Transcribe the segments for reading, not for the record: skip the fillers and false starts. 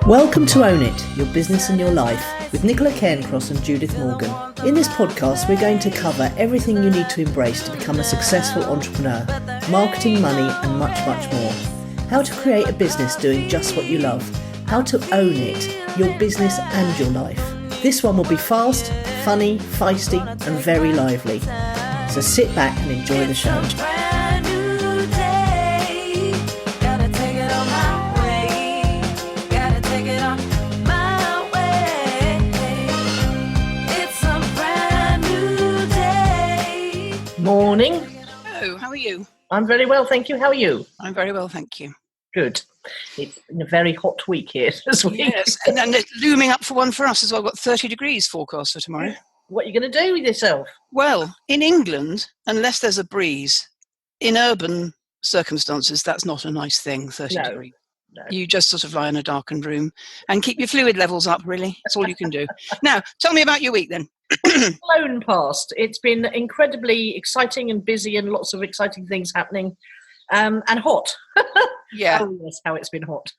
Welcome to Own It, Your Business and Your Life with Nicola Cairncross and Judith Morgan. In this podcast, we're going to cover everything you need to embrace to become a successful entrepreneur, marketing, money, and much, much more. How to create a business doing just what you love. How to own it, your business and your life. This one will be fast, funny, feisty, and very lively. So sit back and enjoy the show. Morning. Hello, how are you? I'm very well, thank you. How are you? I'm very well, thank you. Good. It's been a very hot week here this week. Yes, and it's looming up for one for us as well. We've got 30 degrees forecast for tomorrow. What are you going to do with yourself? Well, in England, unless there's a breeze, in urban circumstances, that's not a nice thing, 30 degrees. No. You just sort of lie in a darkened room and keep your fluid levels up, really. That's all you can do. Now, tell me about your week then. Flown past. It's been incredibly exciting and busy and lots of exciting things happening and hot. Yeah. Oh, yes, how it's been hot.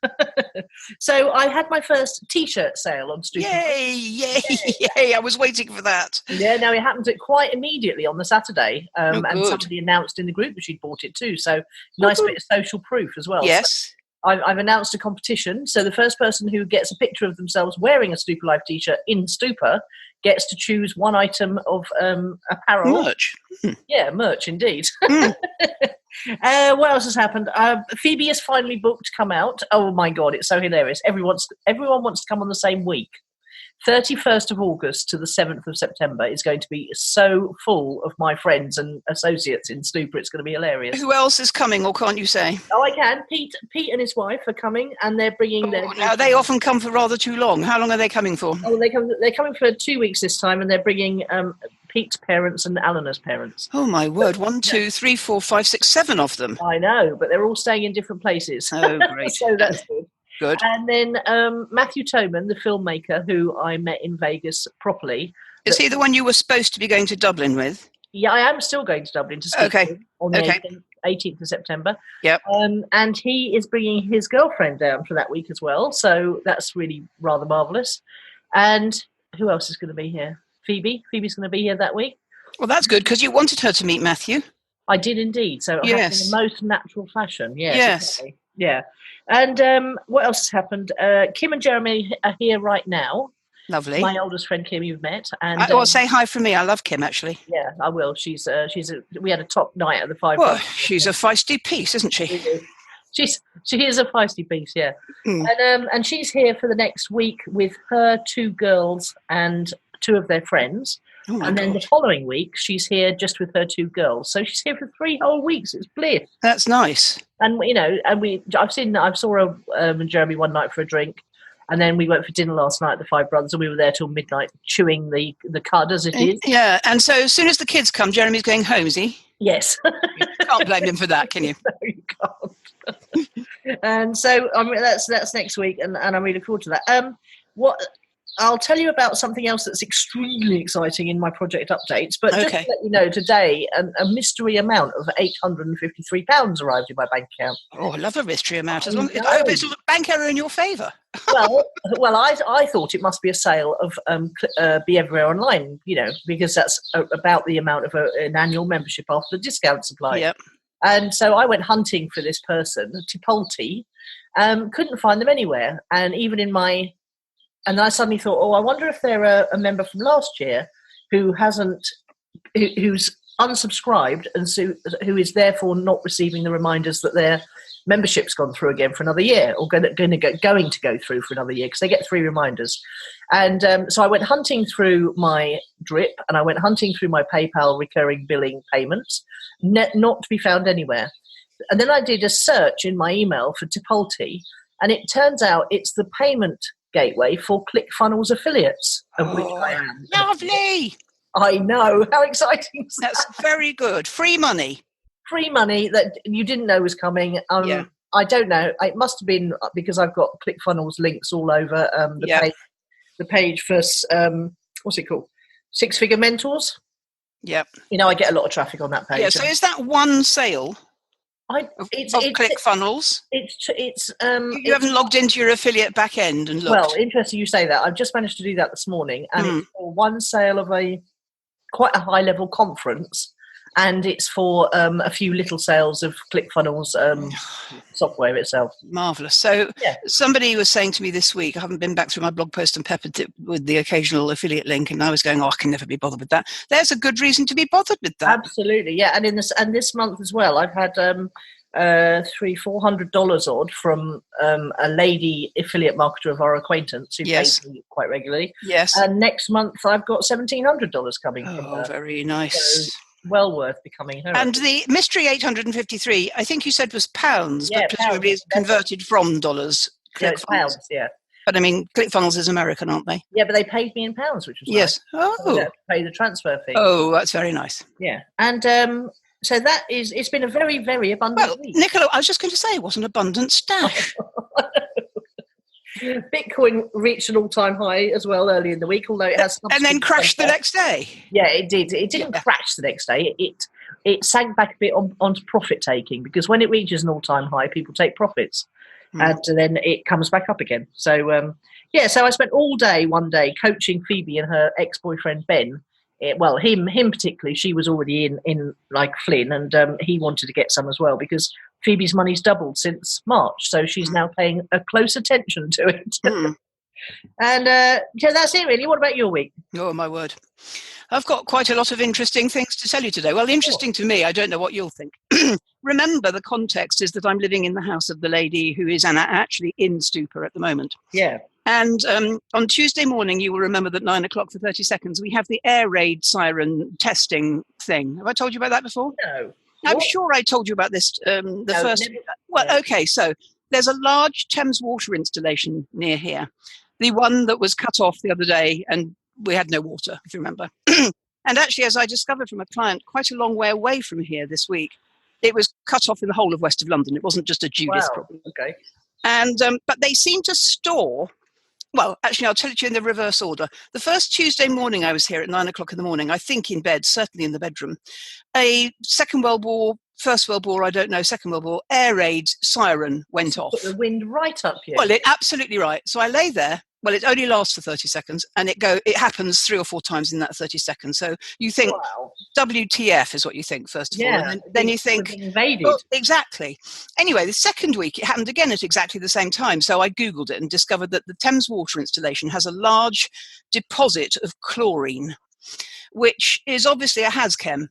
So I had my first T-shirt sale on Stupid. Yay! I was waiting for that. Yeah, no, it happened quite immediately on the Saturday. And good. somebody announced in the group that she'd bought it too. So nice bit of social proof as well. Yes. So I've announced a competition. So the first person who gets a picture of themselves wearing a Stupid Life T-shirt in Stupor gets to choose one item of apparel. Merch. Yeah, merch indeed. What else has happened? Phoebe has finally booked to come out. Oh my God, it's so hilarious. Everyone wants to come on the same week. 31st of August to the 7th of September is going to be so full of my friends and associates in Stupor. It's going to be hilarious. Who else is coming, or can't you say? Oh, I can. Pete and his wife are coming, and they're bringing their... Now, they often come for rather too long. How long are they coming for? Oh, they're coming for 2 weeks this time, and they're bringing Pete's parents and Eleanor's parents. Oh, my word. 1, 2, 3, 4, 5, 6, 7 of them. I know, but they're all staying in different places. Oh, great. So that's good. Good. And then Matthew Toman, the filmmaker who I met in Vegas properly. Is he the one you were supposed to be going to Dublin with? Yeah, I am still going to Dublin to speak to him on the 18th of September. Yep. And he is bringing his girlfriend down for that week as well. So that's really rather marvellous. And who else is going to be here? Phoebe. Phoebe's going to be here that week. Well, that's good, because you wanted her to meet Matthew. I did indeed. So it happened in the most natural fashion. Yes. Exactly. Yeah. And what else has happened? Kim and Jeremy are here right now. Lovely. My oldest friend Kim, you've met. And I'll say hi from me. I love Kim, actually. Yeah, I will. We had a top night at the Five. Well, she's a feisty piece, isn't she? She is a feisty piece, yeah. And she's here for the next week with her 2 girls and 2 of their friends. Oh my and then God. the following week, she's here just with her 2 girls. So she's here for 3 whole weeks. It's bliss. That's nice. And I saw her and Jeremy one night for a drink, and then we went for dinner last night at the Five Brothers, and we were there till midnight chewing the cud as it is. Yeah, and so as soon as the kids come, Jeremy's going home, is he? Yes. You can't blame him for that, can you? No, you can't. And so that's next week, and I'm really looking forward to that. I'll tell you about something else that's extremely exciting in my project updates, but just to let you know, today a mystery amount of £853 arrived in my bank account. Oh, I love a mystery amount. I hope it's a bank error in your favour. Well, I thought it must be a sale of Be Everywhere Online, because that's about the amount of an annual membership after the discounts applied. Yep. And so I went hunting for this person, Tipolti, couldn't find them anywhere, and even in my... And I suddenly thought, I wonder if they're a member from last year who's unsubscribed and so, who is therefore not receiving the reminders that their membership's gone through again for another year, or going to go through for another year, because they get 3 reminders. And so I went hunting through my drip, and I went hunting through my PayPal recurring billing payments, not to be found anywhere. And then I did a search in my email for Tipolti, and it turns out it's the payment gateway for ClickFunnels affiliates, of which I am. Lovely. I know. How exciting is that? That's very good. Free money that you didn't know was coming. I don't know. It must have been because I've got ClickFunnels links all over the page for what's it called? 6-Figure Mentors. Yep. I get a lot of traffic on that page. Yeah. So is that one sale? of ClickFunnels? It's You haven't logged into your affiliate back end and looked? Well, interesting you say that. I've just managed to do that this morning, and it's for one sale of quite a high level conference, and it's for a few little sales of ClickFunnels software itself. Marvellous. So somebody was saying to me this week, I haven't been back through my blog post and peppered it with the occasional affiliate link, and I was going, I can never be bothered with that. There's a good reason to be bothered with that. Absolutely, yeah. And this month as well, I've had $300-400 odd from a lady affiliate marketer of our acquaintance who pays me quite regularly. Yes. And next month I've got $1,700 coming from her. Oh, very nice. So well worth becoming her. And the mystery 853, I think you said was pounds, but presumably it's converted from dollars. Yeah, it's pounds, yeah. But I mean, ClickFunnels is American, aren't they? Yeah, but they paid me in pounds, which was nice. Oh. So I don't have to pay the transfer fee. Oh, that's very nice. Yeah. And so it's been a very, very abundant week. Nicola, I was just going to say, it was an abundant stash. Bitcoin reached an all-time high as well early in the week, although it has... And then crashed the next day. Yeah, it did. It didn't crash the next day. It sank back a bit onto profit-taking, because when it reaches an all-time high, people take profits. And then it comes back up again. So, so I spent all day one day coaching Phoebe and her ex-boyfriend Ben. Him particularly, she was already in like Flynn, and he wanted to get some as well, because Phoebe's money's doubled since March, so she's now paying a close attention to it. And that's it really. What about your week? Oh my word, I've got quite a lot of interesting things to tell you today. Well, interesting to me, I don't know what you'll think. Remember, the context is that I'm living in the house of the lady who is actually in stupor at the moment. Yeah. And on Tuesday morning, you will remember that 9 o'clock for 30 seconds, we have the air raid siren testing thing. Have I told you about that before? No. I'm sure I told you about this first. Okay, so there's a large Thames water installation near here. The one that was cut off the other day, and we had no water, if you remember. And actually, as I discovered from a client quite a long way away from here this week, it was cut off in the whole of west of London. It wasn't just a Judith problem. Okay. And but they seem to store... Well, actually, I'll tell it to you in the reverse order. The first Tuesday morning I was here at 9 o'clock in the morning, I think in bed, certainly in the bedroom, a Second World War, First World War, I don't know, Second World War, air raid siren went off. Put the wind right up here. Well, absolutely right. So I lay there. Well, it only lasts for 30 seconds, and it happens 3 or 4 times in that 30 seconds. So you think, WTF is what you think, first of all. And then you think, invaded. Well, exactly. Anyway, the second week, it happened again at exactly the same time. So I Googled it and discovered that the Thames water installation has a large deposit of chlorine, which is obviously a HAZChem.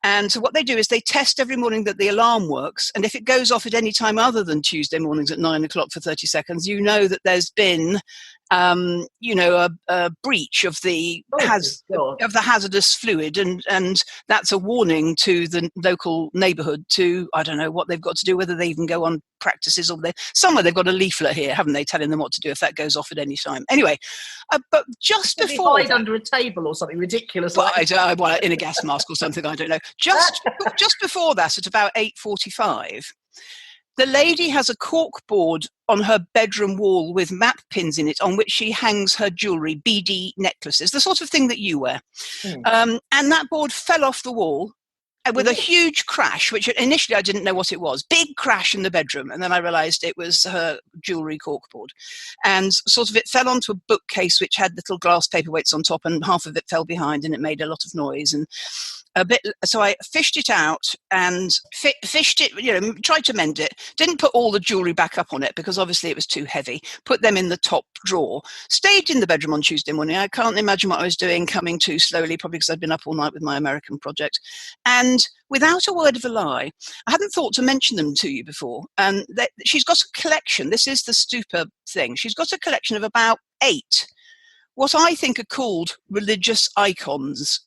And so what they do is they test every morning that the alarm works. And if it goes off at any time other than Tuesday mornings at 9 o'clock for 30 seconds, you know that there's been, a breach of the hazardous fluid. And that's a warning to the local neighbourhood to, I don't know what they've got to do, whether they even go on practices or somewhere they've got a leaflet here, haven't they, telling them what to do if that goes off at any time. Anyway, but just before... hide under a table or something ridiculous. Well, in a gas mask or something, I don't know. Just before that, at about 8:45, the lady has a cork board on her bedroom wall with map pins in it on which she hangs her jewellery, beady necklaces, the sort of thing that you wear. And that board fell off the wall with a huge crash, which initially I didn't know what it was. Big crash in the bedroom. And then I realised it was her jewellery corkboard. And sort of it fell onto a bookcase which had little glass paperweights on top, and half of it fell behind, and it made a lot of noise. And so I fished it out and fished it, tried to mend it. Didn't put all the jewellery back up on it because obviously it was too heavy. Put them in the top drawer. Stayed in the bedroom on Tuesday morning. I can't imagine what I was doing, coming too slowly, probably because I'd been up all night with my American project. And without a word of a lie, I hadn't thought to mention them to you before. And she's got a collection. This is the stupor thing. She's got a collection of about 8 what I think are called religious icons.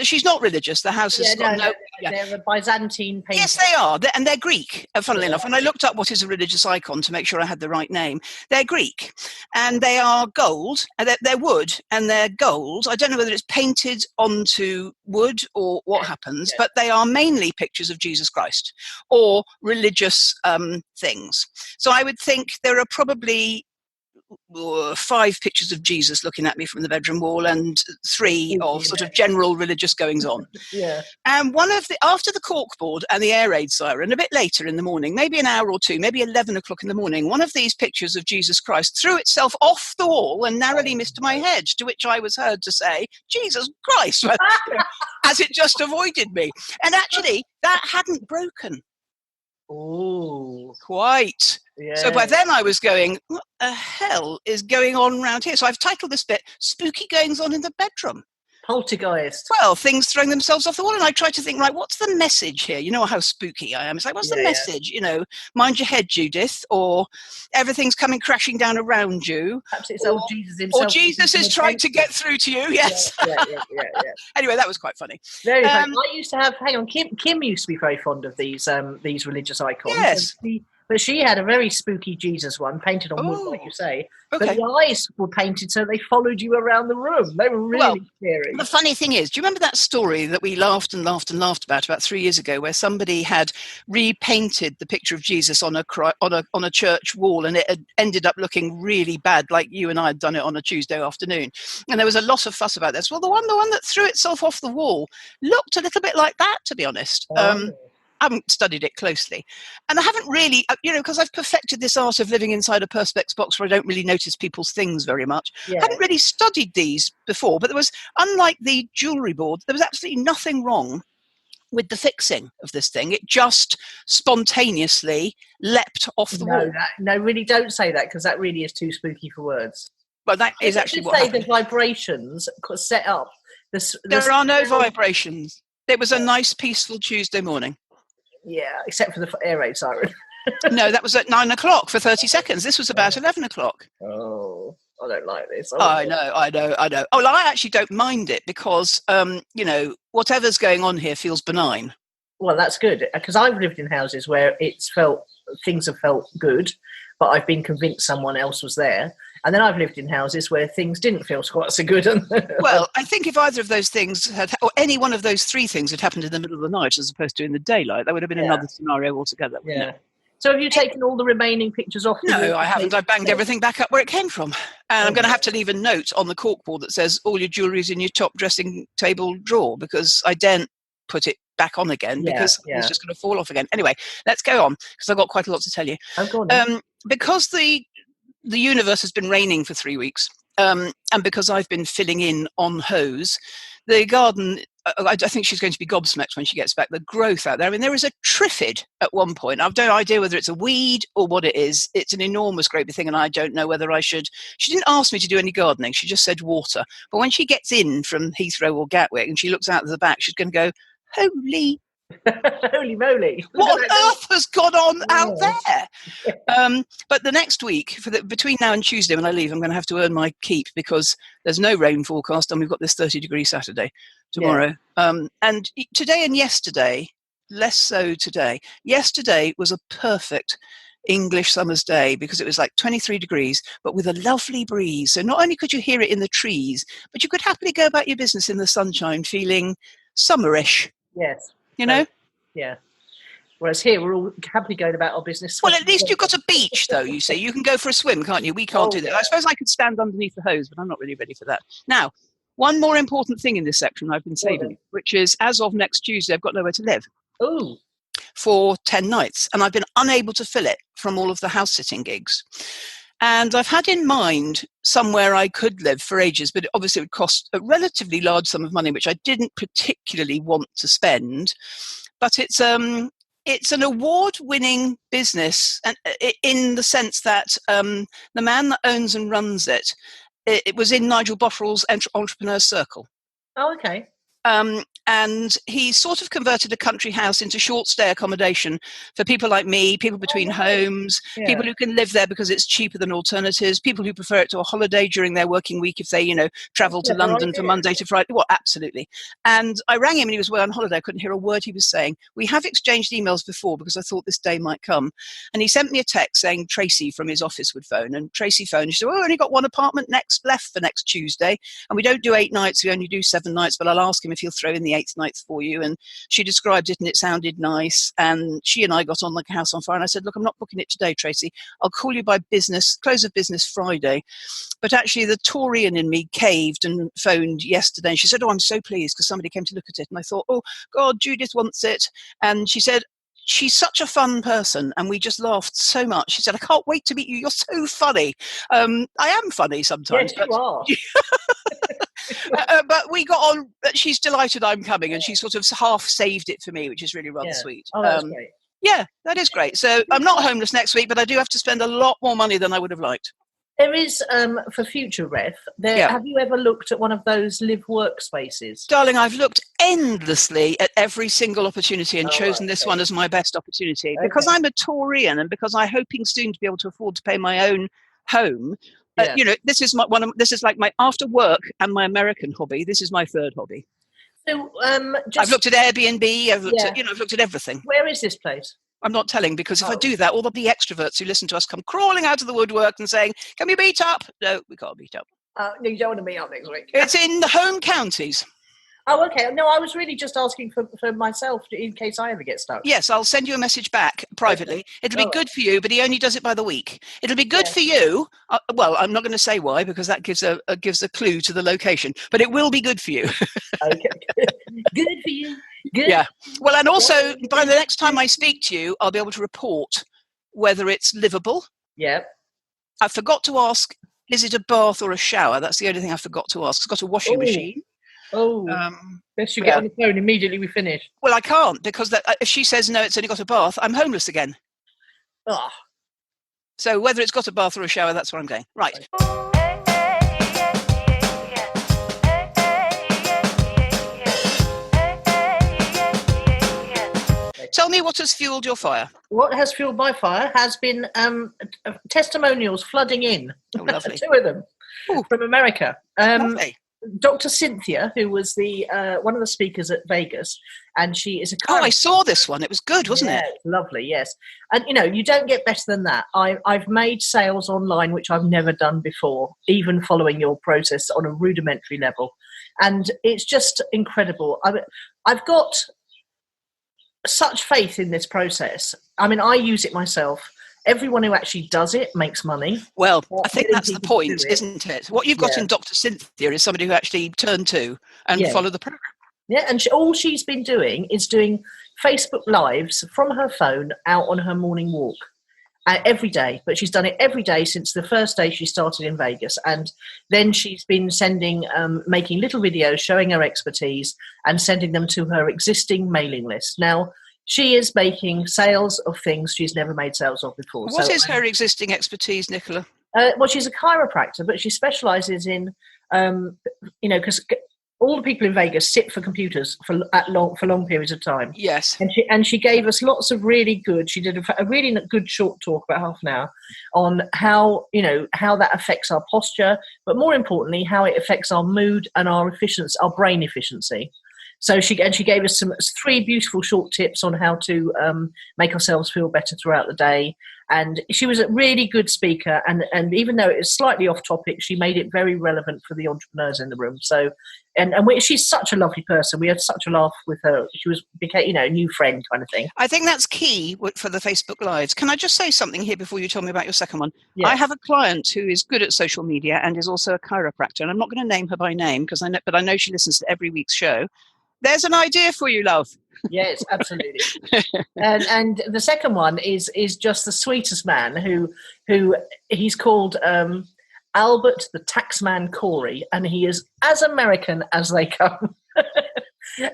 She's not religious. The house has got no... They're a Byzantine painting. Yes, they are. And they're Greek, funnily enough. And I looked up what is a religious icon to make sure I had the right name. They're Greek. And they are gold. And they're wood. And they're gold. I don't know whether it's painted onto wood or what happens, but they are mainly pictures of Jesus Christ or religious things. So I would think there are probably 5 pictures of Jesus looking at me from the bedroom wall, and 3 of sort of general religious goings on. Yeah. And after the corkboard and the air raid siren, a bit later in the morning, maybe an hour or two, maybe 11 o'clock in the morning, one of these pictures of Jesus Christ threw itself off the wall and narrowly missed my head, to which I was heard to say, Jesus Christ, as it just avoided me. And actually, that hadn't broken. Oh, quite. yeah. So by then I was going, what the hell is going on around here? So I've titled this bit, Spooky Goings On in the Bedroom. Poltergeist. Well, things throwing themselves off the wall. And I tried to think, right, what's the message here? You know how spooky I am. It's like, what's the message? You know, mind your head, Judith, or everything's coming crashing down around you. Perhaps it's old Jesus himself. Or Jesus is trying to get through to you, yes. Yeah. Anyway, that was quite funny. Very funny. I used to have, Kim used to be very fond of these religious icons. Yes. But she had a very spooky Jesus one, painted on wood, like you say. Okay. But the eyes were painted so they followed you around the room. They were really scary. The funny thing is, do you remember that story that we laughed about 3 years ago, where somebody had repainted the picture of Jesus on a church wall, and it had ended up looking really bad, like you and I had done it on a Tuesday afternoon. And there was a lot of fuss about this. Well, the one that threw itself off the wall looked a little bit like that, to be honest. I haven't studied it closely, and I haven't really, because I've perfected this art of living inside a perspex box where I don't really notice people's things very much. I hadn't really studied these before, but there was, unlike the jewellery board, there was absolutely nothing wrong with the fixing of this thing. It just spontaneously leapt off the wall. No, really don't say that, because that really is too spooky for words. But that is actually what happened. The vibrations set up. There are no vibrations. It was a nice, peaceful Tuesday morning. Yeah, except for the air raid siren. No, that was at 9 o'clock for 30 seconds. This was about 11 o'clock. Oh, I don't like this. I know. Oh, well, I actually don't mind it because, whatever's going on here feels benign. Well, that's good, because I've lived in houses where things have felt good, but I've been convinced someone else was there. And then I've lived in houses where things didn't feel quite so good. Well, I think if either of those things or any one of those 3 things had happened in the middle of the night as opposed to in the daylight, that would have been another scenario altogether. Yeah. So have you taken all the remaining pictures off? No, I haven't. I banged everything back up where it came from. And I'm going to have to leave a note on the corkboard that says all your jewellery's in your top dressing table drawer, because I daren't put it back on again because it's just going to fall off again. Anyway, let's go on, because I've got quite a lot to tell you. Go on, because the universe has been raining for 3 weeks, and because I've been filling in on hose, the garden, I think she's going to be gobsmacked when she gets back, the growth out there. I mean, there is a triffid at one point. I've no idea whether it's a weed or what it is. It's an enormous, great big thing, and I don't know whether I should. She didn't ask me to do any gardening. She just said water. But when she gets in from Heathrow or Gatwick and she looks out at the back, she's going to go, holy holy moly! What on earth has gone on out there? But the next week, between now and Tuesday when I leave, I'm going to have to earn my keep, because there's no rain forecast, and we've got this 30-degree Saturday tomorrow. And today and yesterday, less so today. Yesterday was a perfect English summer's day, because it was like 23 degrees, but with a lovely breeze. So not only could you hear it in the trees, but you could happily go about your business in the sunshine, feeling summerish. Yes. You know? Yeah. Whereas here, we're all happily going about our business. Well, at least you've got a beach, though, you see. You can go for a swim, can't you? We can't do that. I suppose I could stand underneath the hose, but I'm not really ready for that. Now, one more important thing in this section I've been saving, which is, as of next Tuesday, I've got nowhere to live. Oh. For 10 nights. And I've been unable to fill it from all of the house-sitting gigs. And I've had in mind somewhere I could live for ages, but obviously it would cost a relatively large sum of money, which I didn't particularly want to spend. But it's an award-winning business, and in the sense that the man that owns and runs it was in Nigel Botterell's entrepreneur circle. Oh, okay. And he sort of converted a country house into short stay accommodation for people like me, people between homes, people who can live there because it's cheaper than alternatives, people who prefer it to a holiday during their working week if they, travel to London from Monday to Friday. Well, absolutely. And I rang him and he was away on holiday. I couldn't hear a word he was saying. We have exchanged emails before because I thought this day might come. And he sent me a text saying Tracy from his office would phone. And Tracy phoned. She said, well, we've only got one apartment left for next Tuesday. And we don't do 8 nights. We only do 7 nights. But I'll ask him if he'll throw in the the eighth nights for you. And she described it and it sounded nice. And she and I got on like a house on fire. And I said, look, I'm not booking it today, Tracy. I'll call you by close of business Friday. But actually the Taurian in me caved and phoned yesterday. And she said, oh, I'm so pleased because somebody came to look at it. And I thought, oh, God, Judith wants it. And she said, she's such a fun person, and we just laughed so much. She said, I can't wait to meet you. You're so funny. I am funny sometimes. Yes, you are. But we got on. She's delighted I'm coming, and she sort of half saved it for me, which is really rather sweet. Oh, that's great. Yeah, that is great. So I'm not homeless next week, but I do have to spend a lot more money than I would have liked. There is, for future ref, have you ever looked at one of those live workspaces? Darling, I've looked endlessly at every single opportunity and chosen this one as my best opportunity. Because I'm a Taurian and because I'm hoping soon to be able to afford to pay my own home. This is this is like my after work and my American hobby. This is my third hobby. So, I've looked at Airbnb. I've looked at everything. Where is this place? I'm not telling, because if I do that, all of the extroverts who listen to us come crawling out of the woodwork and saying, can we meet up? No, we can't meet up. No, you don't want to meet up next week. It's in the home counties. Oh, okay. No, I was really just asking for myself in case I ever get stuck. Yes, I'll send you a message back privately. Okay. It'll be good for you, but he only does it by the week. It'll be good for you. Well, I'm not going to say why, because that gives a clue to the location, but it will be good for you. Okay. Good for you. Good. Yeah. Well, and also by the next time I speak to you, I'll be able to report whether it's livable. Yeah. I forgot to ask, is it a bath or a shower? That's the only thing I forgot to ask. It's got a washing machine. Oh, best you get on the phone immediately we finish. Well, I can't, because if she says no, it's only got a bath, I'm homeless again. Oh. So whether it's got a bath or a shower, that's where I'm going. Right. Tell me what has fueled your fire. What has fueled my fire has been testimonials flooding in. Oh, lovely. 2 of them from America. Lovely. Dr. Cynthia, who was the one of the speakers at Vegas, and she is a I saw this one. It was good, wasn't it? Lovely, yes. And, you don't get better than that. I've made sales online, which I've never done before, even following your process on a rudimentary level. And it's just incredible. I've got such faith in this process. I mean, I use it myself. Everyone who actually does it makes money. Well, I think that's the point, isn't it? What you've got in Dr. Cynthia is somebody who actually turned to and followed the program. Yeah, and all she's been doing is doing Facebook Lives from her phone out on her morning walk every day. But she's done it every day since the first day she started in Vegas. And then she's been making little videos showing her expertise and sending them to her existing mailing list. Now, she is making sales of things she's never made sales of before. What is her existing expertise, Nicola? Well, she's a chiropractor, but she specialises in, because all the people in Vegas sit for computers for long periods of time. Yes. And she gave us lots of really good. She did a really good short talk, about half an hour, on how that affects our posture, but more importantly, how it affects our mood and our efficiency, our brain efficiency. So she gave us 3 beautiful short tips on how to make ourselves feel better throughout the day. And she was a really good speaker. And even though it was slightly off topic, she made it very relevant for the entrepreneurs in the room. So, and she's such a lovely person. We had such a laugh with her. She became a new friend kind of thing. I think that's key for the Facebook Lives. Can I just say something here before you tell me about your second one? Yes. I have a client who is good at social media and is also a chiropractor. And I'm not going to name her by name but I know she listens to every week's show. There's an idea for you, love. Yes, absolutely. and the second one is just the sweetest man who he's called Albert the Taxman Corey, and he is as American as they come.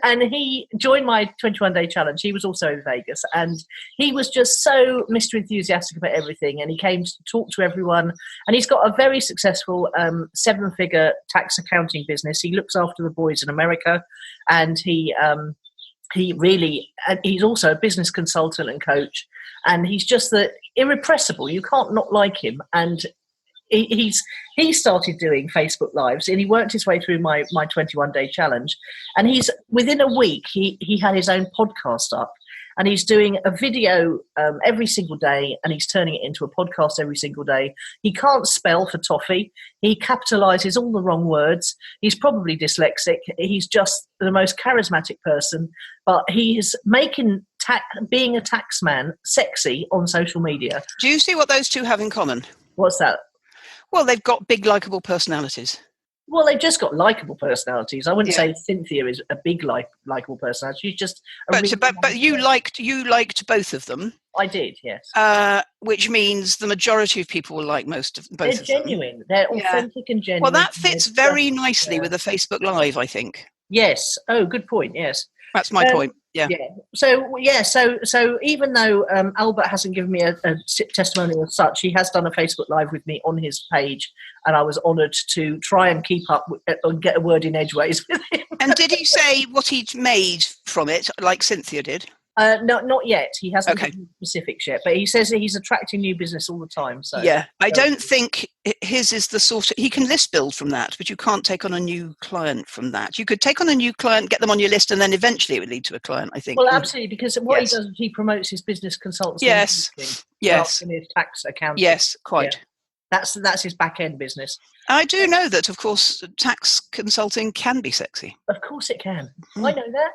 And he joined my 21-day challenge. He was also in Vegas, and he was just so Mr. Enthusiastic about everything. And he came to talk to everyone. And he's got a very successful 7-figure tax accounting business. He looks after the boys in America, and he's also a business consultant and coach. And he's just irrepressible. You can't not like him. And he started doing Facebook Lives, and he worked his way through my 21-day challenge. And within a week, he had his own podcast up. and he's doing a video every single day, and he's turning it into a podcast every single day. He can't spell for toffee. He capitalizes all the wrong words. He's probably dyslexic. He's just the most charismatic person, but he is making being a taxman sexy on social media. Do you see what those two have in common? What's that? Well, they've got big, likeable personalities. Well, they've just got likeable personalities. I wouldn't say Cynthia is a big likeable personality. She's just but you liked both of them. I did, yes. Which means the majority of people will like both of them. They're genuine. They're authentic and genuine. Well, that fits very nicely with a Facebook Live, I think. Yes. Oh, good point. Yes. That's my point. Yeah. So even though Albert hasn't given me a testimonial as such, he has done a Facebook Live with me on his page, and I was honoured to try and keep up and get a word in edgeways with him. And did he say what he'd made from it, like Cynthia did? No, not yet. He hasn't given specifics yet, but he says that he's attracting new business all the time. So I don't think his is the sort of, he can list build from that, but you can't take on a new client from that. You could take on a new client, get them on your list, and then eventually it would lead to a client, I think. Well, absolutely, because what he does is he promotes his business consultancy. Yes. In his tax account. Yes, quite. Yeah. That's his back end business. I do know that, of course, tax consulting can be sexy. Of course it can. I know that.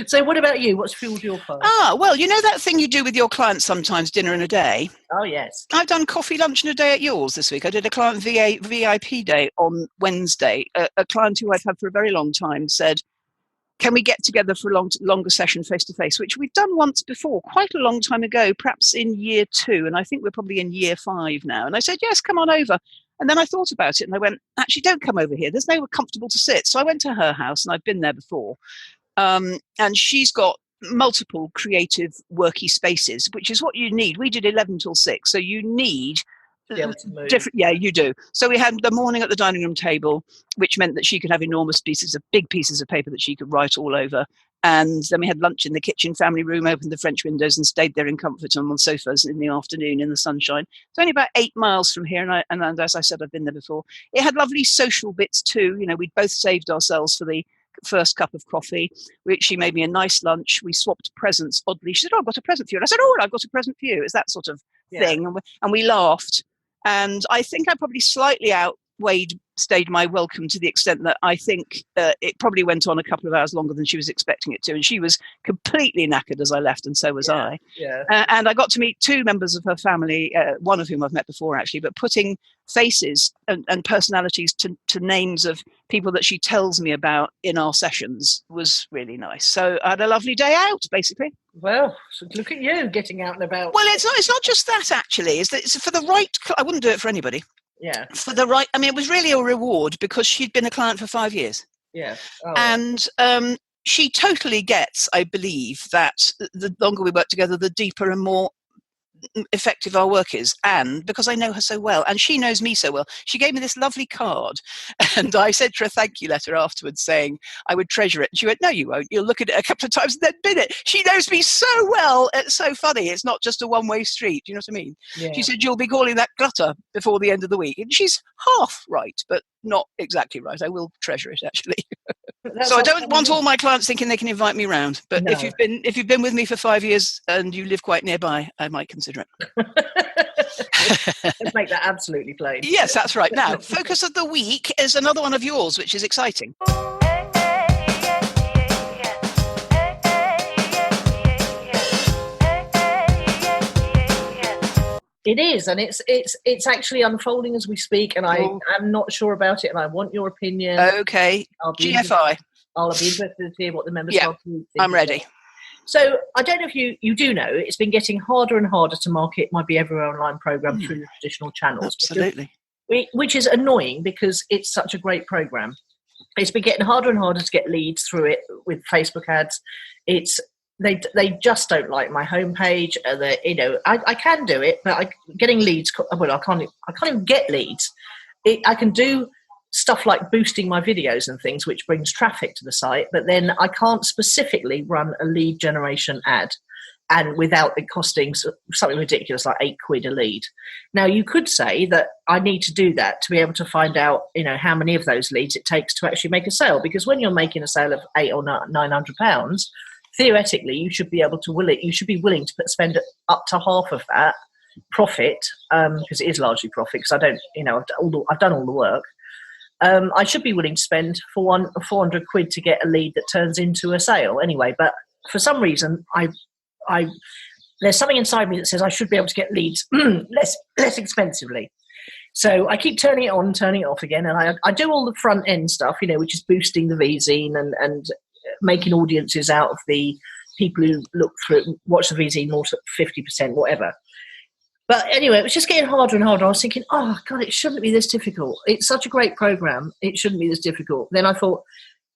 So what about you? What's fueled your fire? Well, you know that thing you do with your clients sometimes, dinner and a day? Oh, yes. I've done coffee, lunch and a day at yours this week. I did a client VIP day on Wednesday. A client who I've had for a very long time said, can we get together for a longer session face-to-face, which we've done once before, quite a long time ago, perhaps in year 2, and I think we're probably in year 5 now. And I said, yes, come on over. And then I thought about it and I went, actually, don't come over here. There's nowhere comfortable to sit. So I went to her house, and I've been there before. And she's got multiple creative worky spaces, which is what you need. We did 11 till 6. So you need different. Yeah, you do. So we had the morning at the dining room table, which meant that she could have enormous big pieces of paper that she could write all over. And then we had lunch in the kitchen family room, opened the French windows and stayed there in comfort on sofas in the afternoon in the sunshine. It's only about 8 miles from here. And as I said, I've been there before. It had lovely social bits too. You know, we'd both saved ourselves for the first cup of coffee, which she made me a nice lunch. We swapped presents oddly. She said, oh, I've got a present for you. And I said, oh, I've got a present for you. It's that sort of thing. And we laughed. And I think I probably slightly outstayed my welcome to the extent that I think it probably went on a couple of hours longer than she was expecting it to. And she was completely knackered as I left, and so was I. Yeah. And I got to meet 2 members of her family, one of whom I've met before, actually, but putting faces and personalities to names of people that she tells me about in our sessions was really nice. So I had a lovely day out, basically. Well, so look at you getting out and about. Well, it's not just that, actually. It's for the right. I wouldn't do it for anybody. Yeah. For the right. I mean, it was really a reward because she'd been a client for 5 years. Yeah. And she totally gets, I believe, that the longer we work together, the deeper and more effective our work is. And because I know her so well, and she knows me so well, she gave me this lovely card, and I sent her a thank you letter afterwards saying I would treasure it. And she went, no, you won't. You'll look at it a couple of times and then bin it. She knows me so well. It's so funny. It's not just a one-way street. Do you know what I mean? Yeah. She said, you'll be calling that clutter before the end of the week. And she's half right, but not exactly right. I will treasure it, actually. So I don't want all my clients thinking they can invite me round. But no. if you've been with me for 5 years and you live quite nearby, I might consider it. Let's make that absolutely plain. Yes, that's right. Now, focus of the week is another one of yours, which is exciting. It is, and it's actually unfolding as we speak, and I'm not sure about it, and I want your opinion. Okay, GFI. I'll be interested to hear what the members are. I'm ready. So I don't know if you do know, it's been getting harder and harder to market my Be Everywhere Online program through the traditional channels. Absolutely. Which is annoying because it's such a great program. It's been getting harder and harder to get leads through it with Facebook ads. They just don't like my homepage. I can do it, but getting leads. Well, I can't even get leads. I can do stuff like boosting my videos and things, which brings traffic to the site. But then I can't specifically run a lead generation ad, and without it costing something ridiculous like £8 a lead. Now, you could say that I need to do that to be able to find out, how many of those leads it takes to actually make a sale. Because when you're making a sale of £800 or £900, theoretically, you should be able to you should be willing to spend up to half of that profit, because it is largely profit, because I don't, I've done all the work. I should be willing to spend 400 quid to get a lead that turns into a sale anyway. But for some reason, there's something inside me that says I should be able to get leads less expensively. So I keep turning it on, turning it off again, and I do all the front end stuff, which is boosting the V-zine and making audiences out of the people who watch the V-zine more to 50%, whatever. But anyway, it was just getting harder and harder. I was thinking, oh, God, it shouldn't be this difficult. It's such a great program. It shouldn't be this difficult. Then I thought,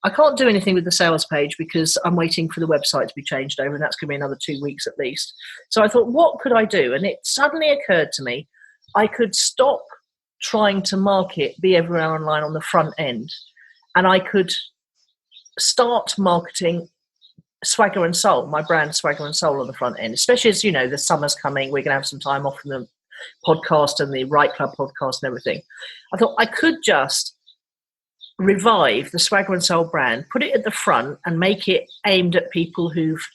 I can't do anything with the sales page because I'm waiting for the website to be changed over, and that's going to be another 2 weeks at least. So I thought, what could I do? And it suddenly occurred to me, I could stop trying to market Be Everywhere Online on the front end, and I could start marketing Swagger and Soul, my brand Swagger and Soul, on the front end, especially as, the summer's coming. We're going to have some time off from the podcast and the Right Club podcast and everything. I thought I could just revive the Swagger and Soul brand, put it at the front and make it aimed at people who've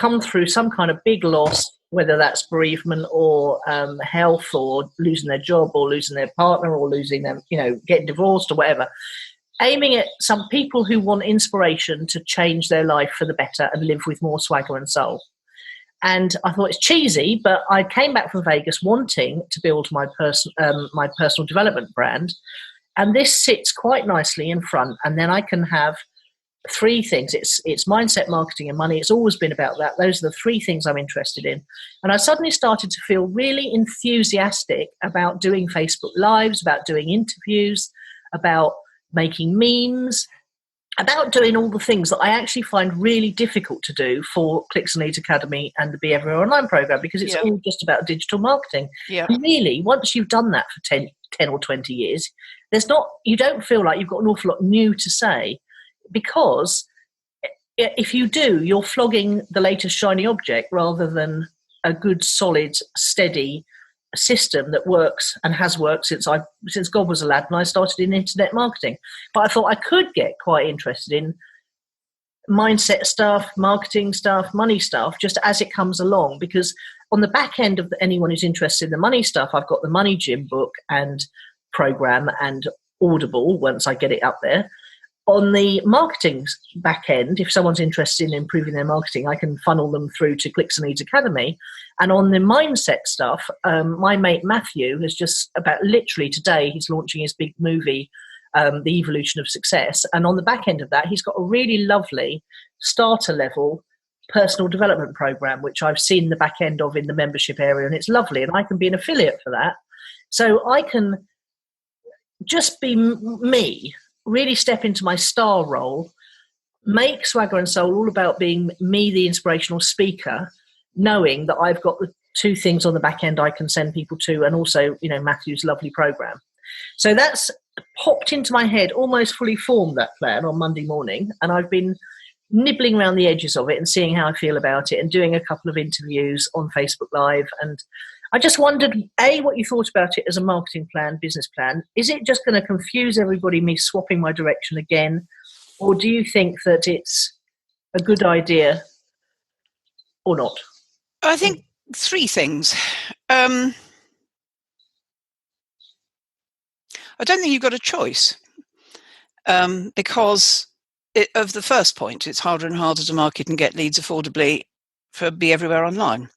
come through some kind of big loss, whether that's bereavement or health, or losing their job, or losing their partner, or losing them, getting divorced or whatever. Aiming at some people who want inspiration to change their life for the better and live with more swagger and soul. And I thought it's cheesy, but I came back from Vegas wanting to build my personal development brand. And this sits quite nicely in front. And then I can have three things. It's mindset, marketing, and money. It's always been about that. Those are the three things I'm interested in. And I suddenly started to feel really enthusiastic about doing Facebook Lives, about doing interviews, about making memes, about doing all the things that I actually find really difficult to do for Clicks and Leads Academy and the Be Everywhere Online program, because it's all just about digital marketing. Yeah. And really, once you've done that for 10 or 20 years, you don't feel like you've got an awful lot new to say, because if you do, you're flogging the latest shiny object rather than a good, solid, steady system that works and has worked since God was a lad and I started in internet marketing. But I thought I could get quite interested in mindset stuff, marketing stuff, money stuff, just as it comes along, because on the back end of anyone who's interested in the money stuff, I've got the Money Gym book and program and Audible once I get it up there. On the marketing back end, if someone's interested in improving their marketing, I can funnel them through to Clicks and Leads Academy. And on the mindset stuff, my mate Matthew has just about literally today, he's launching his big movie, The Evolution of Success. And on the back end of that, he's got a really lovely starter level personal development program, which I've seen the back end of in the membership area. And it's lovely. And I can be an affiliate for that. So I can just be me, really step into my star role, make Swagger and Soul all about being me, the inspirational speaker, knowing that I've got the two things on the back end I can send people to, and also, Matthew's lovely program. So that's popped into my head, almost fully formed, that plan, on Monday morning. And I've been nibbling around the edges of it and seeing how I feel about it and doing a couple of interviews on Facebook Live. And I just wondered, A, what you thought about it as a marketing plan, business plan. Is it just going to confuse everybody, me swapping my direction again? Or do you think that it's a good idea or not? I think three things. I don't think you've got a choice, because of the first point, it's harder and harder to market and get leads affordably for Be Everywhere Online.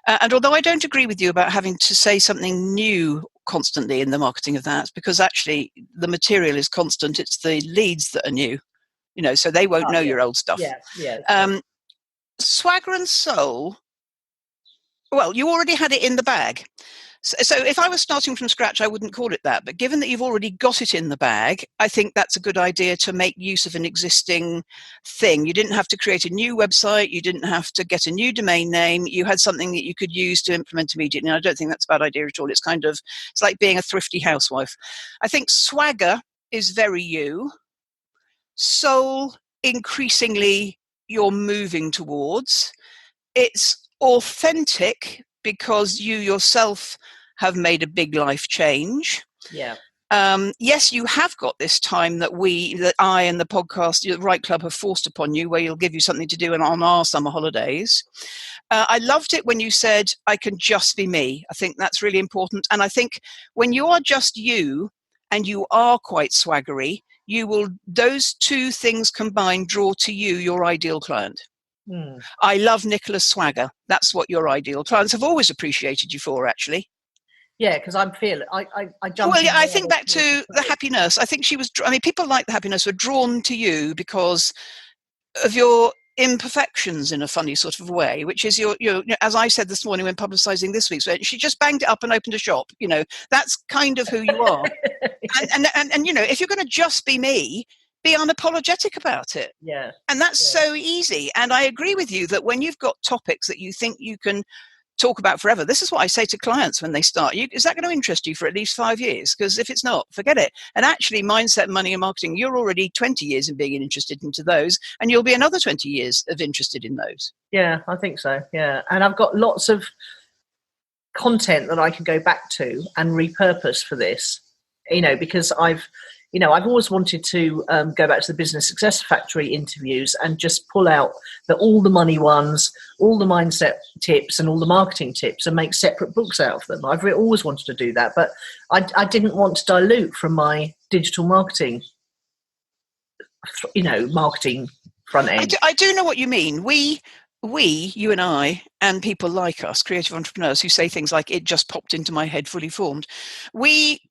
And although I don't agree with you about having to say something new constantly in the marketing of that, because actually the material is constant, it's the leads that are new, so they won't know your old stuff. Swagger and Soul, well, you already had it in the bag. So if I was starting from scratch, I wouldn't call it that. But given that you've already got it in the bag, I think that's a good idea to make use of an existing thing. You didn't have to create a new website. You didn't have to get a new domain name. You had something that you could use to implement immediately. And I don't think that's a bad idea at all. It's like being a thrifty housewife. I think Swagger is very you. Soul, increasingly, you're moving towards. It's authentic because you yourself have made a big life change. Yeah. Yes, you have got this time that I and the podcast, the Right Club, have forced upon you, where you'll give you something to do on our summer holidays. I loved it when you said, I can just be me. I think that's really important. And I think when you are just you and you are quite swaggery, those two things combined draw to you your ideal client. I love Nicola's swagger. That's what your ideal clients have always appreciated you for, actually. Yeah, because I'm fearless. I jump. Well, yeah, I think back to the Happy Nurse. I think people like the Happy Nurse were drawn to you because of your imperfections in a funny sort of way, which is your as I said this morning when publicising this week's, she just banged it up and opened a shop. That's kind of who you are. and if you're going to just be me, be unapologetic about it. Yeah. And that's so easy. And I agree with you that when you've got topics that you think you can talk about forever, this is what I say to clients when they start. Is that going to interest you for at least 5 years? Because if it's not, forget it. And actually, mindset, money and marketing, you're already 20 years in being interested into those, and you'll be another 20 years of interested in those. Yeah, I think so. Yeah. And I've got lots of content that I can go back to and repurpose for this, because I've always wanted to go back to the Business Success Factory interviews and just pull out all the money ones, all the mindset tips and all the marketing tips and make separate books out of them. I've always wanted to do that, but I didn't want to dilute from my digital marketing, marketing front end. I do know what you mean. You and I, and people like us, creative entrepreneurs who say things like, it just popped into my head fully formed. We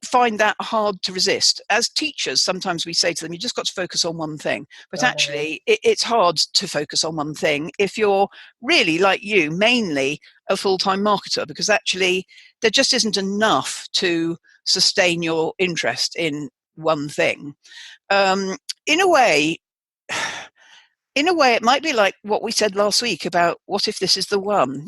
find that hard to resist. As teachers, sometimes we say to them, you just got to focus on one thing. But actually, it's hard to focus on one thing if you're really, like you, mainly a full-time marketer, because actually there just isn't enough to sustain your interest in one thing. In a way, it might be like what we said last week about what if this is the one?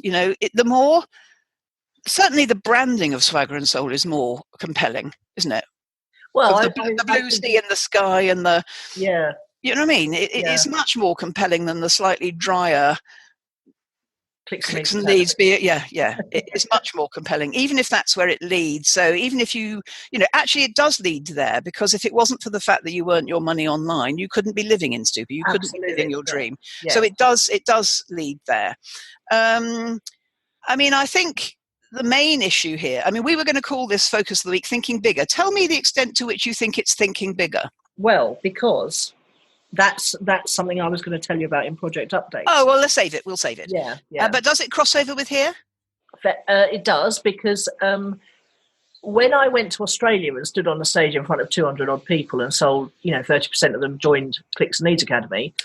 Certainly the branding of Swagger and Soul is more compelling, isn't it? Well, the blue sea and the sky and the... Yeah. You know what I mean? It is much more compelling than the slightly drier clicks and leads. It's much more compelling, even if that's where it leads. So even if actually it does lead there, because if it wasn't for the fact that you earned your money online, you couldn't be living in Stupa. You couldn't be living your dream. Yeah. So it does lead there. I think the main issue here, we were going to call this Focus of the Week Thinking Bigger. Tell me the extent to which you think it's thinking bigger. Well, because that's something I was going to tell you about in Project Updates. Oh, well, let's save it. We'll save it. Yeah. But does it cross over with here? It does, because when I went to Australia and stood on the stage in front of 200 odd people and sold, 30% of them joined Clicks and Leads Academy,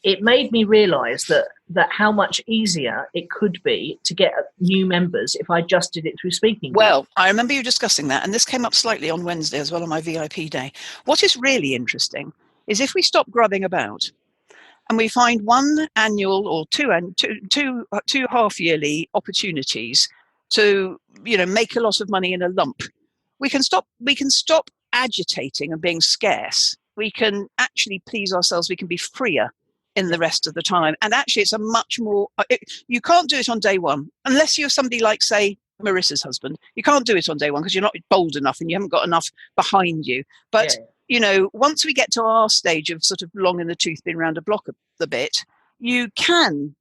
it made me realise that how much easier it could be to get new members if I just did it through speaking. Well, I remember you discussing that, and this came up slightly on Wednesday as well on my VIP day. What is really interesting is if we stop grubbing about and we find one annual or two half-yearly opportunities to make a lot of money in a lump, we can stop agitating and being scarce. We can actually please ourselves. We can be freer in the rest of the time. And actually, it's a much more... you can't do it on day one unless you're somebody like, say, Marissa's husband. You can't do it on day one because you're not bold enough and you haven't got enough behind you. But once we get to our stage of sort of long in the tooth, being around a block a bit, you can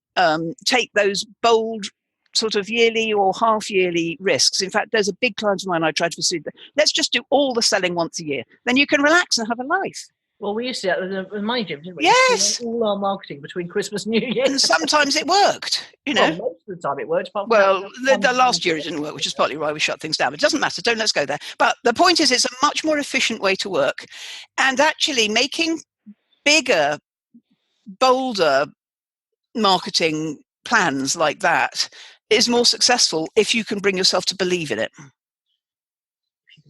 take those bold sort of yearly or half-yearly risks. In fact, there's a big client of mine I tried to pursue. Let's just do all the selling once a year. Then you can relax and have a life. Well, we used to do that with my gym, didn't we? Yes. All our marketing between Christmas and New Year. And sometimes it worked, Well, most of the time it worked. Well, the last year it didn't work, which is partly why we shut things down. But it doesn't matter. Let's go there. But the point is, it's a much more efficient way to work. And actually making bigger, bolder marketing plans like that is more successful if you can bring yourself to believe in it.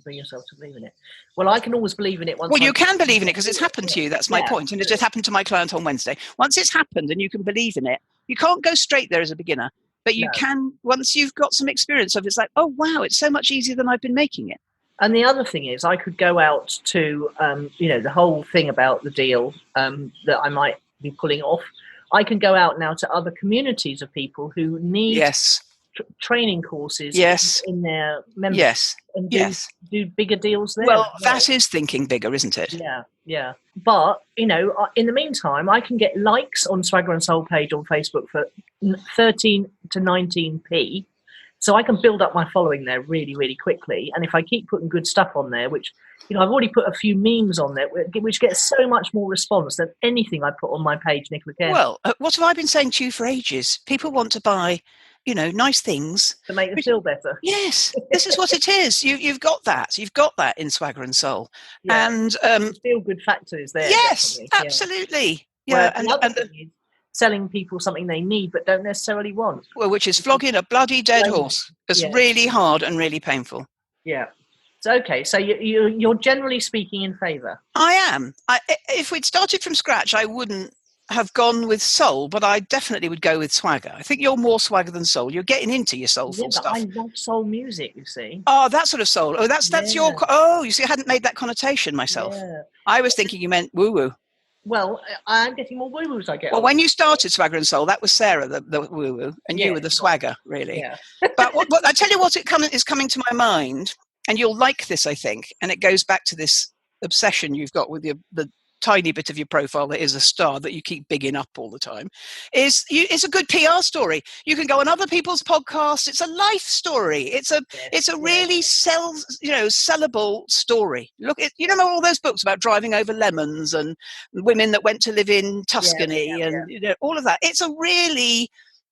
Bring yourself to believe in it. Well, I can always believe in it. Well, you can believe in it because it's happened to you. That's my point. And it just happened to my client on Wednesday. Once it's happened and you can believe in it, you can't go straight there as a beginner. But you can, once you've got some experience of it, it's like, oh, wow, it's so much easier than I've been making it. And the other thing is I could go out to, the whole thing about the deal that I might be pulling off. I can go out now to other communities of people who need training courses Yes. in their membership Yes. and Yes. do bigger deals there. Well, that is thinking bigger, isn't it? Yeah. But, in the meantime, I can get likes on Swagger and Soul page on Facebook for 13 to 19p. So I can build up my following there really, really quickly. And if I keep putting good stuff on there, which, I've already put a few memes on there, which gets so much more response than anything I put on my page, Nicola Cairncross. Well, what have I been saying to you for ages? People want to buy, nice things. To make them feel better. Yes, this is what it is. You've got that. You've got that in Swagger and Soul. Yeah. And the feel-good factor is there. Yes, definitely. absolutely. Yeah. And thing is selling people something they need but don't necessarily want. Well, which is flogging a bloody dead horse. It's really hard and really painful. Yeah. So, okay, so you're generally speaking in favour. I am. If we'd started from scratch, I wouldn't have gone with soul, but I definitely would go with swagger. I think you're more swagger than soul. You're getting into your soulful stuff. I love soul music, you see. Oh, that sort of soul. Oh, that's your... Oh, you see, I hadn't made that connotation myself. Yeah. I was thinking you meant woo-woo. Well, I'm getting more woo-woos, I guess. Well, when you started Swagger and Soul, that was Sarah, the woo-woo, and you were the swagger, really. Yeah. But what I tell you what is coming to my mind, and you'll like this, I think, and it goes back to this obsession you've got with the tiny bit of your profile that is a star that you keep bigging up all the time, it's a good PR story. You can go on other people's podcasts. It's a life story. It's a really sellable story. Look, all those books about driving over lemons and women that went to live in Tuscany and all of that. It's a really